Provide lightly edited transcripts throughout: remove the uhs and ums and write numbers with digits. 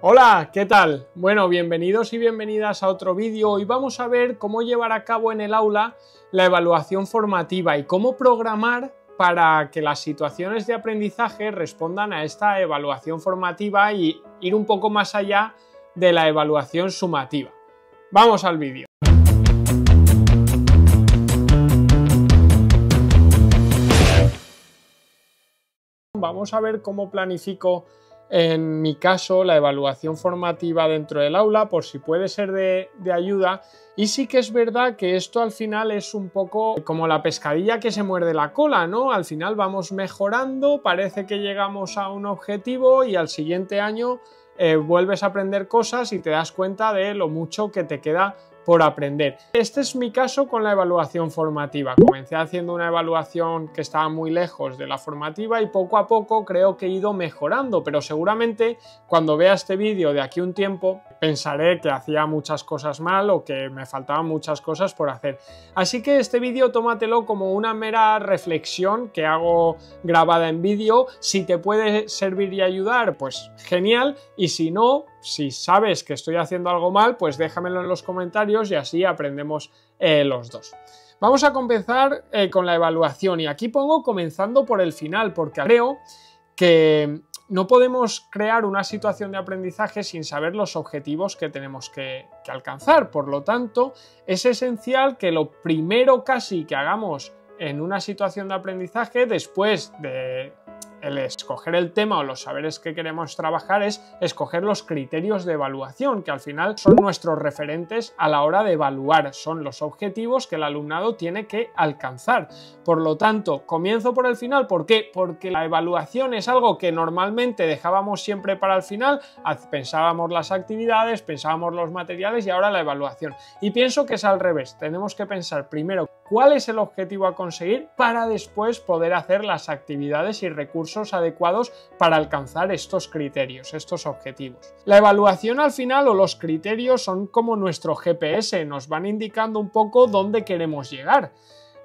Hola, ¿qué tal? Bueno, bienvenidos y bienvenidas a otro vídeo. Hoy vamos a ver cómo llevar a cabo en el aula la evaluación formativa y cómo programar para que las situaciones de aprendizaje respondan a esta evaluación formativa y ir un poco más allá de la evaluación sumativa. Vamos al vídeo. Vamos a ver cómo planifico en mi caso la evaluación formativa dentro del aula, por si puede ser de ayuda. Y sí que es verdad que esto al final es un poco como la pescadilla que se muerde la cola, ¿no? Al final vamos mejorando, parece que llegamos a un objetivo y al siguiente año vuelves a aprender cosas y te das cuenta de lo mucho que te queda por aprender. Este es mi caso con la evaluación formativa. Comencé haciendo una evaluación que estaba muy lejos de la formativa y poco a poco creo que he ido mejorando, pero seguramente cuando vea este vídeo de aquí a un tiempo pensaré que hacía muchas cosas mal o que me faltaban muchas cosas por hacer. Así que este vídeo tómatelo como una mera reflexión que hago grabada en vídeo. Si te puede servir y ayudar, pues genial, y si no, si sabes que estoy haciendo algo mal, pues déjamelo en los comentarios y así aprendemos los dos. Vamos a comenzar con la evaluación y aquí pongo comenzando por el final porque creo que no podemos crear una situación de aprendizaje sin saber los objetivos que tenemos que alcanzar. Por lo tanto, es esencial que lo primero casi que hagamos en una situación de aprendizaje, después de el escoger el tema o los saberes que queremos trabajar, es escoger los criterios de evaluación, que al final son nuestros referentes a la hora de evaluar, son los objetivos que el alumnado tiene que alcanzar. Por lo tanto, comienzo por el final. ¿Por qué? Porque la evaluación es algo que normalmente dejábamos siempre para el final, pensábamos las actividades, pensábamos los materiales y ahora la evaluación. Y pienso que es al revés, tenemos que pensar primero cuál es el objetivo a conseguir para después poder hacer las actividades y recursos adecuados para alcanzar estos criterios, estos objetivos. La evaluación al final o los criterios son como nuestro GPS, nos van indicando un poco dónde queremos llegar.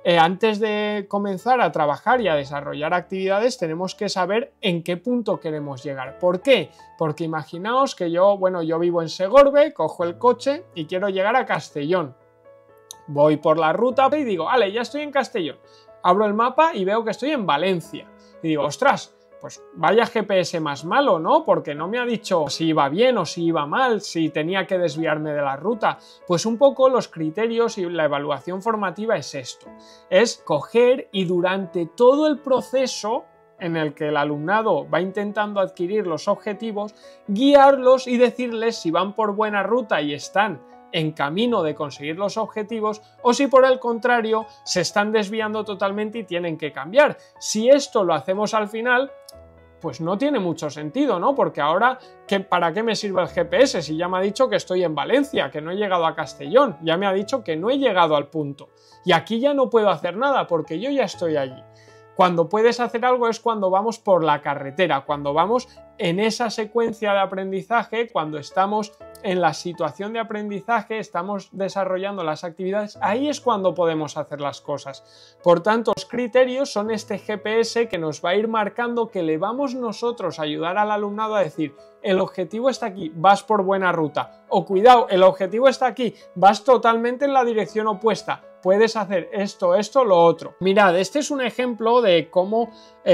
Antes de comenzar a trabajar y a desarrollar actividades tenemos que saber en qué punto queremos llegar. ¿Por qué? Porque imaginaos que yo vivo en Segorbe, cojo el coche y quiero llegar a Castellón. Voy por la ruta y digo, vale, ya estoy en Castellón. Abro el mapa y veo que estoy en Valencia. Y digo, ostras, pues vaya GPS más malo, ¿no? Porque no me ha dicho si iba bien o si iba mal, si tenía que desviarme de la ruta. Pues un poco los criterios y la evaluación formativa es esto. Es coger y durante todo el proceso en el que el alumnado va intentando adquirir los objetivos, guiarlos y decirles si van por buena ruta y están en camino de conseguir los objetivos o si por el contrario se están desviando totalmente y tienen que cambiar. Si esto lo hacemos al final, pues no tiene mucho sentido, ¿no? Porque ahora, ¿para qué me sirve el GPS si ya me ha dicho que estoy en Valencia, que no he llegado a Castellón? Ya me ha dicho que no he llegado al punto. Y aquí ya no puedo hacer nada porque yo ya estoy allí. Cuando puedes hacer algo es cuando vamos por la carretera, cuando vamos en esa secuencia de aprendizaje, cuando estamos en la situación de aprendizaje, estamos desarrollando las actividades, ahí es cuando podemos hacer las cosas. Por tanto, los criterios son este GPS que nos va a ir marcando, que le vamos nosotros a ayudar al alumnado a decir, el objetivo está aquí, vas por buena ruta, o cuidado, el objetivo está aquí, vas totalmente en la dirección opuesta, puedes hacer esto, lo otro. Mirad, este es un ejemplo de cómo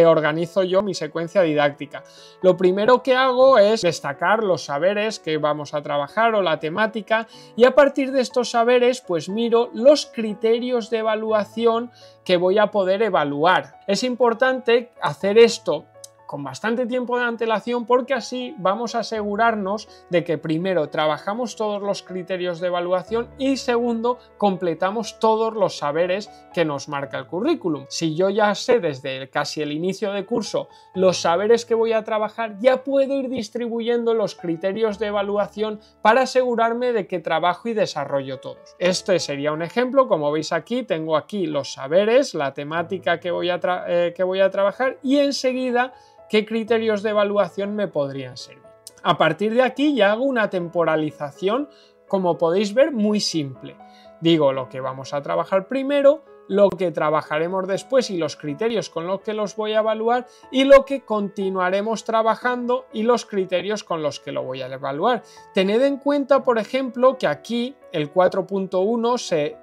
organizo yo mi secuencia didáctica. Lo primero que hago es destacar los saberes que vamos a trabajar o la temática y a partir de estos saberes pues miro los criterios de evaluación que voy a poder evaluar. Es importante hacer esto con bastante tiempo de antelación porque así vamos a asegurarnos de que primero trabajamos todos los criterios de evaluación y segundo completamos todos los saberes que nos marca el currículum. Si yo ya sé desde casi el inicio de curso los saberes que voy a trabajar, ya puedo ir distribuyendo los criterios de evaluación para asegurarme de que trabajo y desarrollo todos. Este sería un ejemplo, como veis aquí, tengo aquí los saberes, la temática que voy a trabajar y enseguida qué criterios de evaluación me podrían servir. A partir de aquí ya hago una temporalización, como podéis ver, muy simple. Digo lo que vamos a trabajar primero, lo que trabajaremos después y los criterios con los que los voy a evaluar, y lo que continuaremos trabajando y los criterios con los que lo voy a evaluar. Tened en cuenta, por ejemplo, que aquí el 4.1 se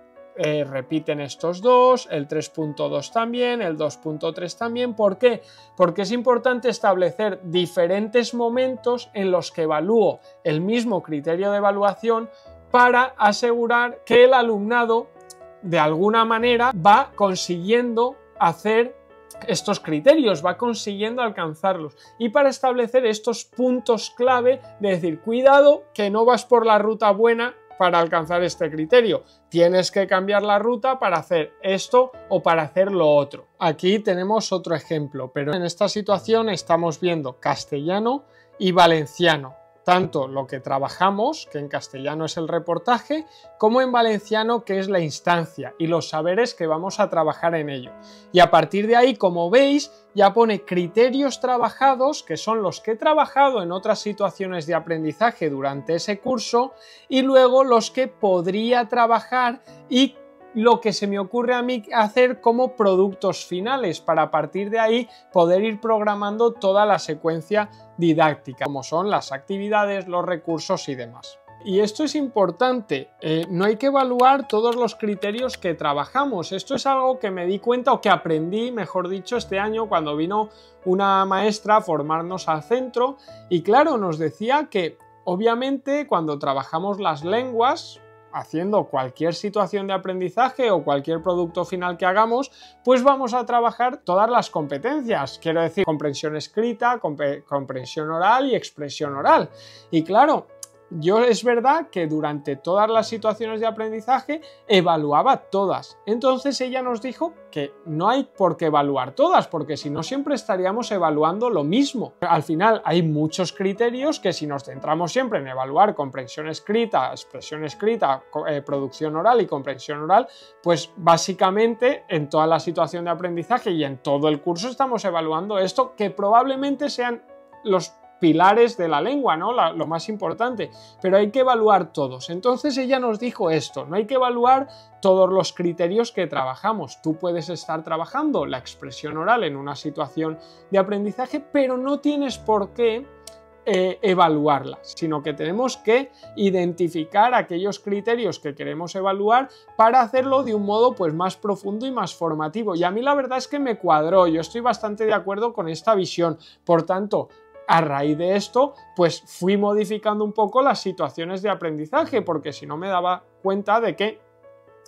repiten estos dos, el 3.2 también, el 2.3 también. ¿Por qué? Porque es importante establecer diferentes momentos en los que evalúo el mismo criterio de evaluación para asegurar que el alumnado de alguna manera va consiguiendo hacer estos criterios, va consiguiendo alcanzarlos, y para establecer estos puntos clave de decir, cuidado que no vas por la ruta buena para alcanzar este criterio, tienes que cambiar la ruta para hacer esto o para hacer lo otro. Aquí tenemos otro ejemplo, pero en esta situación estamos viendo castellano y valenciano, tanto lo que trabajamos, que en castellano es el reportaje, como en valenciano, que es la instancia y los saberes que vamos a trabajar en ello. Y a partir de ahí, como veis, ya pone criterios trabajados, que son los que he trabajado en otras situaciones de aprendizaje durante ese curso, y luego los que podría trabajar y lo que se me ocurre a mí hacer como productos finales, para a partir de ahí poder ir programando toda la secuencia didáctica, como son las actividades, los recursos y demás. Y esto es importante, no hay que evaluar todos los criterios que trabajamos. Esto es algo que me di cuenta, o que aprendí, mejor dicho, este año cuando vino una maestra a formarnos al centro, y claro, nos decía que obviamente cuando trabajamos las lenguas, haciendo cualquier situación de aprendizaje o cualquier producto final que hagamos, pues vamos a trabajar todas las competencias, quiero decir, comprensión escrita, comprensión oral y expresión oral. Y claro, yo es verdad que durante todas las situaciones de aprendizaje evaluaba todas. Entonces ella nos dijo que no hay por qué evaluar todas, porque si no siempre estaríamos evaluando lo mismo. Al final hay muchos criterios que, si nos centramos siempre en evaluar comprensión escrita, expresión escrita, producción oral y comprensión oral, pues básicamente en toda la situación de aprendizaje y en todo el curso estamos evaluando esto, que probablemente sean los pilares de la lengua, ¿no? Lo más importante, pero hay que evaluar todos. Entonces ella nos dijo esto, no hay que evaluar todos los criterios que trabajamos. Tú puedes estar trabajando la expresión oral en una situación de aprendizaje, pero no tienes por qué evaluarlas, sino que tenemos que identificar aquellos criterios que queremos evaluar para hacerlo de un modo pues más profundo y más formativo. Y a mí la verdad es que me cuadró, yo estoy bastante de acuerdo con esta visión. Por tanto, a raíz de esto, pues fui modificando un poco las situaciones de aprendizaje, porque si no me daba cuenta de que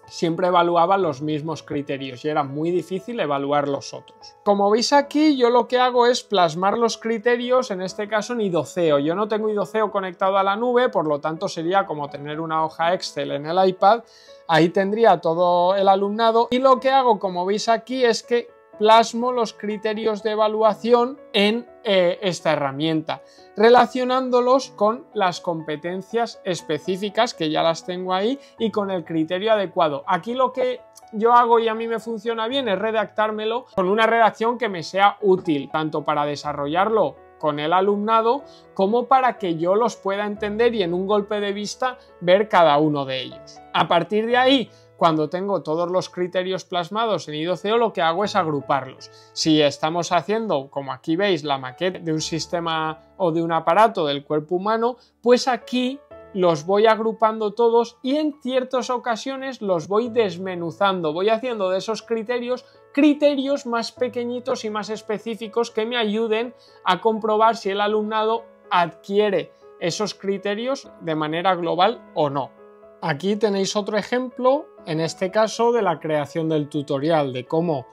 siempre evaluaba los mismos criterios y era muy difícil evaluar los otros. Como veis aquí, yo lo que hago es plasmar los criterios, en este caso en idoceo. Yo no tengo idoceo conectado a la nube, por lo tanto sería como tener una hoja Excel en el iPad. Ahí tendría todo el alumnado, y lo que hago, como veis aquí, es que plasmo los criterios de evaluación en esta herramienta, relacionándolos con las competencias específicas, que ya las tengo ahí, y con el criterio adecuado. Aquí lo que yo hago, y a mí me funciona bien, es redactármelo con una redacción que me sea útil, tanto para desarrollarlo con el alumnado como para que yo los pueda entender y en un golpe de vista ver cada uno de ellos. A partir de ahí, cuando tengo todos los criterios plasmados en idoceo, lo que hago es agruparlos. Si estamos haciendo, como aquí veis, la maqueta de un sistema o de un aparato del cuerpo humano, pues aquí los voy agrupando todos y en ciertas ocasiones los voy desmenuzando, voy haciendo de esos criterios más pequeñitos y más específicos que me ayuden a comprobar si el alumnado adquiere esos criterios de manera global o no. Aquí tenéis otro ejemplo, en este caso de la creación del tutorial, de cómo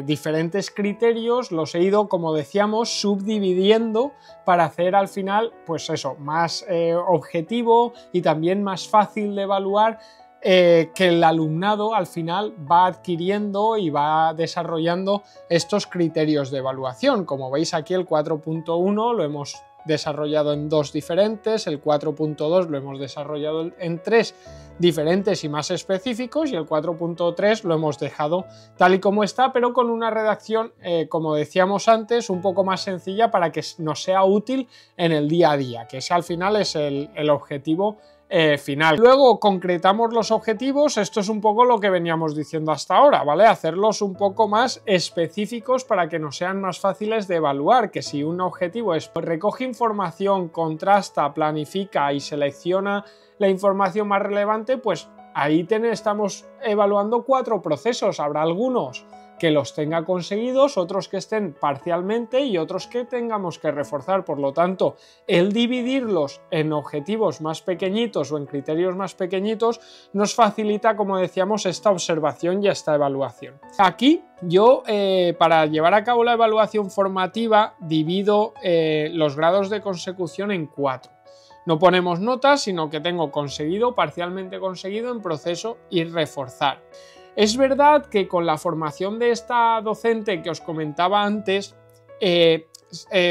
diferentes criterios los he ido, como decíamos, subdividiendo para hacer al final, pues eso, más objetivo y también más fácil de evaluar, que el alumnado al final va adquiriendo y va desarrollando estos criterios de evaluación. Como veis aquí, el 4.1 lo hemos desarrollado en 2 diferentes, el 4.2 lo hemos desarrollado en 3 diferentes y más específicos, y el 4.3 lo hemos dejado tal y como está, pero con una redacción, como decíamos antes, un poco más sencilla para que nos sea útil en el día a día, que ese al final es el objetivo final. Luego concretamos los objetivos, esto es un poco lo que veníamos diciendo hasta ahora, ¿vale? Hacerlos un poco más específicos para que nos sean más fáciles de evaluar, que si un objetivo es recoge información, contrasta, planifica y selecciona la información más relevante, pues ahí estamos evaluando 4 procesos, habrá algunos que los tenga conseguidos, otros que estén parcialmente y otros que tengamos que reforzar. Por lo tanto, el dividirlos en objetivos más pequeñitos o en criterios más pequeñitos nos facilita, como decíamos, esta observación y esta evaluación. Aquí yo, para llevar a cabo la evaluación formativa, divido los grados de consecución en 4. No ponemos notas, sino que tengo conseguido, parcialmente conseguido, en proceso y reforzar. Es verdad que con la formación de esta docente que os comentaba antes,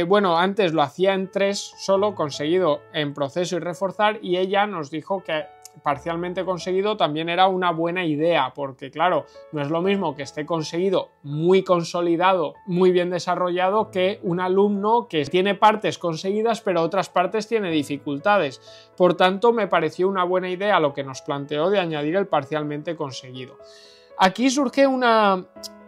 bueno, antes lo hacía en 3 solo, conseguido en proceso y reforzar, y ella nos dijo que parcialmente conseguido también era una buena idea, porque claro, no es lo mismo que esté conseguido muy consolidado, muy bien desarrollado, que un alumno que tiene partes conseguidas pero otras partes tiene dificultades. Por tanto, me pareció una buena idea lo que nos planteó de añadir el parcialmente conseguido. Aquí surge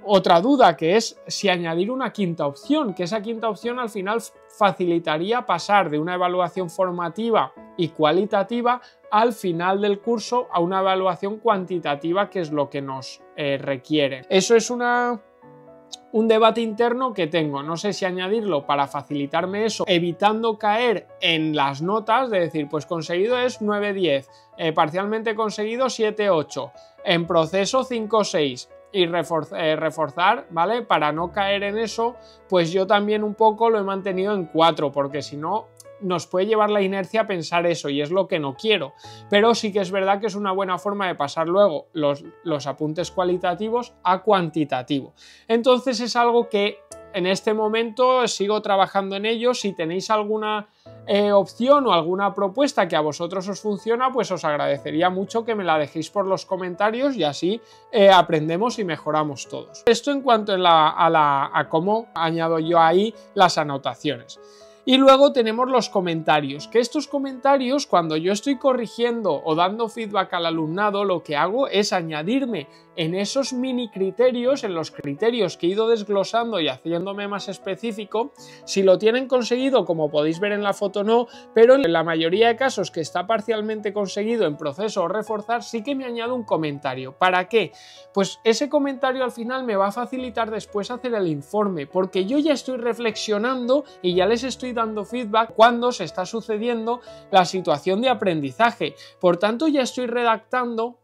otra duda, que es si añadir una quinta opción, que esa quinta opción al final facilitaría pasar de una evaluación formativa y cualitativa al final del curso a una evaluación cuantitativa, que es lo que nos requiere. Eso es un debate interno que tengo, no sé si añadirlo para facilitarme eso, evitando caer en las notas, de decir, pues conseguido es 9-10, parcialmente conseguido 7-8, en proceso 5-6, y reforzar, ¿vale? Para no caer en eso, pues yo también un poco lo he mantenido en 4, porque si no nos puede llevar la inercia a pensar eso, y es lo que no quiero. Pero sí que es verdad que es una buena forma de pasar luego los apuntes cualitativos a cuantitativo. Entonces es algo que en este momento sigo trabajando en ello. Si tenéis alguna opción o alguna propuesta que a vosotros os funciona, pues os agradecería mucho que me la dejéis por los comentarios, y así aprendemos y mejoramos todos. Esto en cuanto a cómo añado yo ahí las anotaciones. Y luego tenemos los comentarios, que estos comentarios, cuando yo estoy corrigiendo o dando feedback al alumnado, lo que hago es añadirme en esos mini criterios, en los criterios que he ido desglosando y haciéndome más específico. Si lo tienen conseguido, como podéis ver en la foto, no, pero en la mayoría de casos que está parcialmente conseguido en proceso o reforzar, sí que me añado un comentario. ¿Para qué? Pues ese comentario al final me va a facilitar después hacer el informe, porque yo ya estoy reflexionando y ya les estoy dando feedback cuando se está sucediendo la situación de aprendizaje. Por tanto, ya estoy redactando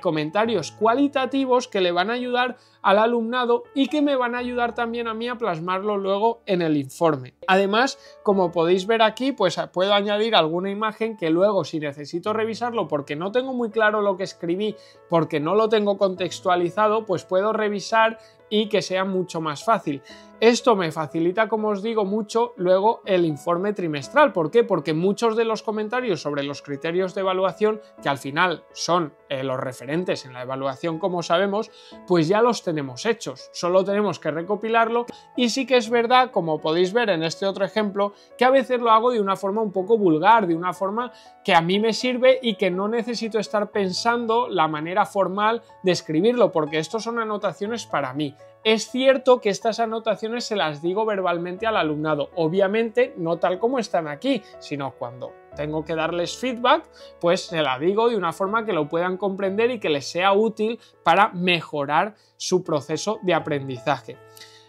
comentarios cualitativos que le van a ayudar al alumnado y que me van a ayudar también a mí a plasmarlo luego en el informe. Además, como podéis ver aquí, pues puedo añadir alguna imagen que luego, si necesito revisarlo porque no tengo muy claro lo que escribí, porque no lo tengo contextualizado, pues puedo revisar y que sea mucho más fácil. Esto me facilita, como os digo, mucho luego el informe trimestral. ¿Por qué? Porque muchos de los comentarios sobre los criterios de evaluación, que al final son los referentes en la evaluación, como sabemos, pues ya los tenemos hechos. Solo tenemos que recopilarlo, y sí que es verdad, como podéis ver en este otro ejemplo, que a veces lo hago de una forma un poco vulgar, de una forma que a mí me sirve y que no necesito estar pensando la manera formal de escribirlo, porque estos son anotaciones para mí. Es cierto que estas anotaciones se las digo verbalmente al alumnado, obviamente no tal como están aquí, sino cuando tengo que darles feedback, pues se la digo de una forma que lo puedan comprender y que les sea útil para mejorar su proceso de aprendizaje.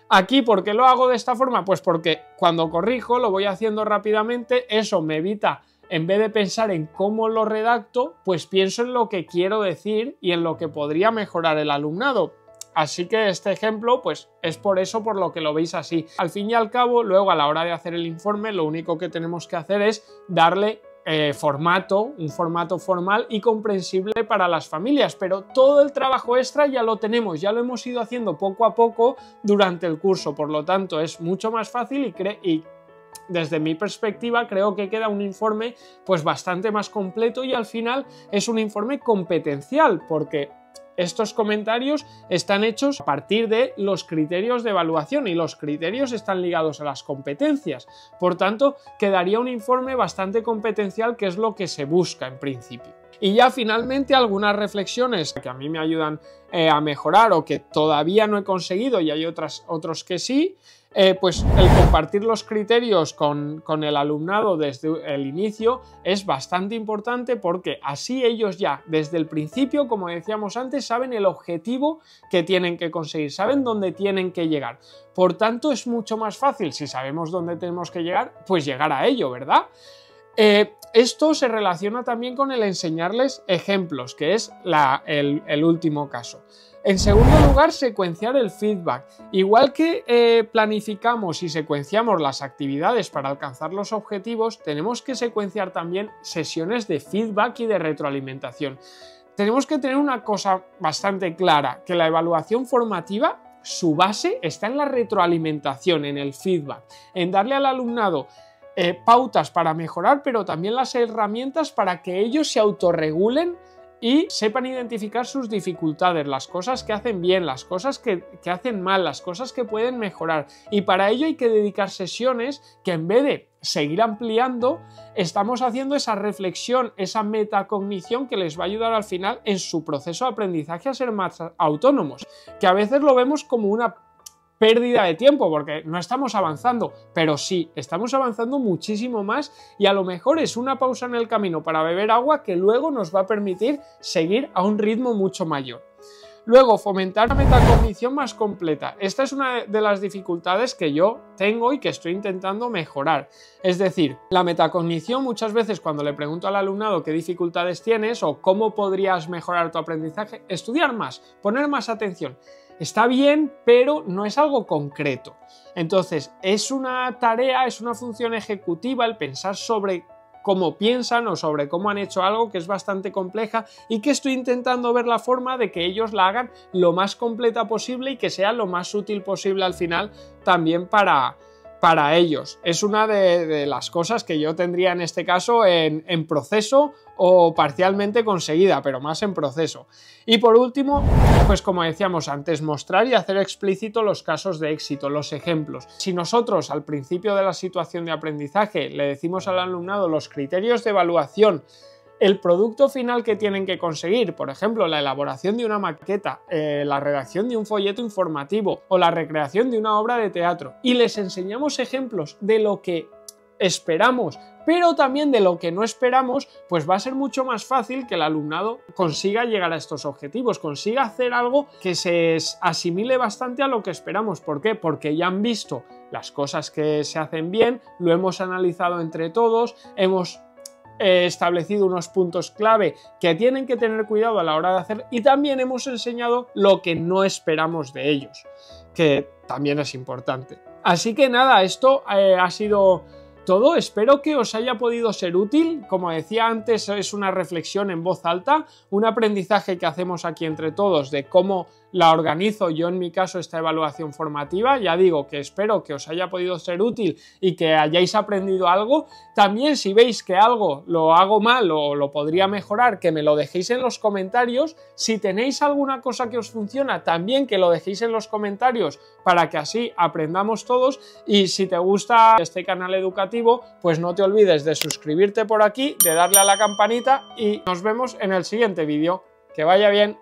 Aquí, ¿por qué lo hago de esta forma? Pues porque cuando corrijo lo voy haciendo rápidamente, eso me evita, en vez de pensar en cómo lo redacto, pues pienso en lo que quiero decir y en lo que podría mejorar el alumnado. Así que este ejemplo, pues es por eso por lo que lo veis así. Al fin y al cabo, luego a la hora de hacer el informe, lo único que tenemos que hacer es darle un formato formal y comprensible para las familias, pero todo el trabajo extra ya lo tenemos, ya lo hemos ido haciendo poco a poco durante el curso, por lo tanto es mucho más fácil y desde mi perspectiva creo que queda un informe pues bastante más completo, y al final es un informe competencial, porque estos comentarios están hechos a partir de los criterios de evaluación y los criterios están ligados a las competencias. Por tanto, quedaría un informe bastante competencial, que es lo que se busca en principio. Y ya finalmente algunas reflexiones que a mí me ayudan a mejorar o que todavía no he conseguido y hay otros que sí. Pues el compartir los criterios con el alumnado desde el inicio es bastante importante, porque así ellos ya desde el principio, como decíamos antes, saben el objetivo que tienen que conseguir, saben dónde tienen que llegar. Por tanto, es mucho más fácil, si sabemos dónde tenemos que llegar, pues llegar a ello, ¿verdad? Esto se relaciona también con el enseñarles ejemplos, que es el último caso. En segundo lugar, secuenciar el feedback. Igual que planificamos y secuenciamos las actividades para alcanzar los objetivos, tenemos que secuenciar también sesiones de feedback y de retroalimentación. Tenemos que tener una cosa bastante clara, que la evaluación formativa, su base está en la retroalimentación, en el feedback, en darle al alumnado pautas para mejorar, pero también las herramientas para que ellos se autorregulen y sepan identificar sus dificultades, las cosas que hacen bien, las cosas que hacen mal, las cosas que pueden mejorar. Y para ello hay que dedicar sesiones que, en vez de seguir ampliando, estamos haciendo esa reflexión, esa metacognición que les va a ayudar al final en su proceso de aprendizaje a ser más autónomos, que a veces lo vemos como una pérdida de tiempo porque no estamos avanzando, pero sí, estamos avanzando muchísimo más y a lo mejor es una pausa en el camino para beber agua que luego nos va a permitir seguir a un ritmo mucho mayor. Luego, fomentar una metacognición más completa. Esta es una de las dificultades que yo tengo y que estoy intentando mejorar. Es decir, la metacognición, muchas veces cuando le pregunto al alumnado qué dificultades tienes o cómo podrías mejorar tu aprendizaje, estudiar más, poner más atención. Está bien, pero no es algo concreto. Entonces, es una tarea, es una función ejecutiva el pensar sobre cómo piensan o sobre cómo han hecho algo, que es bastante compleja y que estoy intentando ver la forma de que ellos la hagan lo más completa posible y que sea lo más útil posible al final también para ellos. Es una de las cosas que yo tendría en este caso en proceso o parcialmente conseguida, pero más en proceso. Y por último, pues como decíamos antes, mostrar y hacer explícito los casos de éxito, los ejemplos. Si nosotros al principio de la situación de aprendizaje le decimos al alumnado los criterios de evaluación, el producto final que tienen que conseguir, por ejemplo, la elaboración de una maqueta, la redacción de un folleto informativo o la recreación de una obra de teatro, y les enseñamos ejemplos de lo que esperamos, pero también de lo que no esperamos, pues va a ser mucho más fácil que el alumnado consiga llegar a estos objetivos, consiga hacer algo que se asimile bastante a lo que esperamos. ¿Por qué? Porque ya han visto las cosas que se hacen bien, lo hemos analizado entre todos, hemos establecido unos puntos clave que tienen que tener cuidado a la hora de hacer y también hemos enseñado lo que no esperamos de ellos, que también es importante. Así que nada, esto ha sido todo. Espero que os haya podido ser útil. Como decía antes, es una reflexión en voz alta, un aprendizaje que hacemos aquí entre todos de cómo la organizo yo, en mi caso, esta evaluación formativa. Ya digo que espero que os haya podido ser útil y que hayáis aprendido algo. También, si veis que algo lo hago mal o lo podría mejorar, que me lo dejéis en los comentarios. Si tenéis alguna cosa que os funciona, también que lo dejéis en los comentarios para que así aprendamos todos. Y si te gusta este canal educativo, pues no te olvides de suscribirte por aquí, de darle a la campanita y nos vemos en el siguiente vídeo. Que vaya bien.